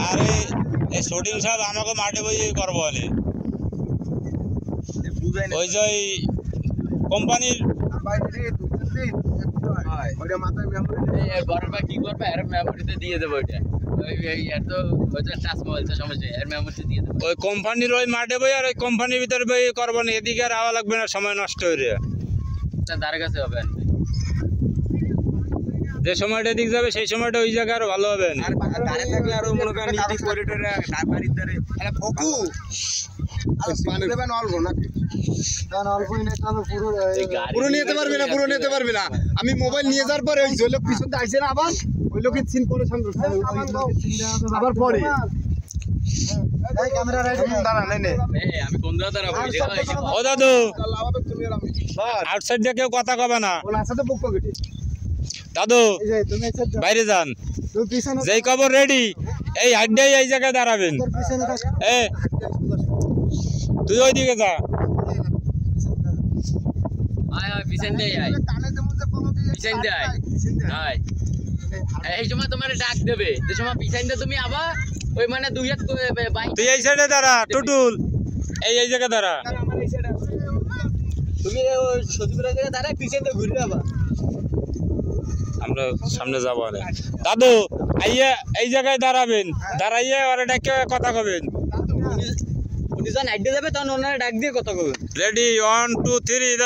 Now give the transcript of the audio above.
আরে এই শুটিং সব আমাকে মাঠে বই করবো বলে ওই যে কোম্পানির কি করবে এর মেমোরিতে দিয়ে দেবো ওইটা ওই কোম্পানির ওই মাঠে বই আর ওই কোম্পানির ভিতরে বই করবো না, এদিকে আর আওয়া লাগবে না, সময় নষ্ট হয়ে তার কাছে হবে যে সময়টা দিক যাবে সেই সময়টা ওই জায়গায় আরো ভালো হবে না। পুরো নিতে পারবি না, পুরো নিতে পারবি না। আমি মোবাইল নিয়ে যাওয়ার পরে ওই লোক পিছন আইসে না, আবার ওই লোকের চিন করে আবার পরে ও দাদু আউটসাইড দিয়ে কেউ কথা কবে না দাদু, বাইরে যান, যেই খবর রেডি এই আড্ডাই এই জায়গায় দাঁড়াবেন। তুই ওই দিকে যা, এই সময় তোমার ডাক দেবে, যে সময় পিছন দিয়ে তুমি আবার ওই মানে দুই হাত তুই এই সাইডে দাঁড়া, টুটুল এই জায়গায় দাঁড়া, তুমি সজীবের জায়গায় দাঁড়ায় পিছন দিয়ে ঘুরে যাবা। আমরা সামনে যাবো না দাদু, আইয়া এই জায়গায় দাঁড়াবেন, দাঁড়াইয়া ওরা ডাকে কথা কবেন। উনি যখন আইডে যাবে তখন ওনারা ডাক দিয়ে কথা কবেন। রেডি 1 2 3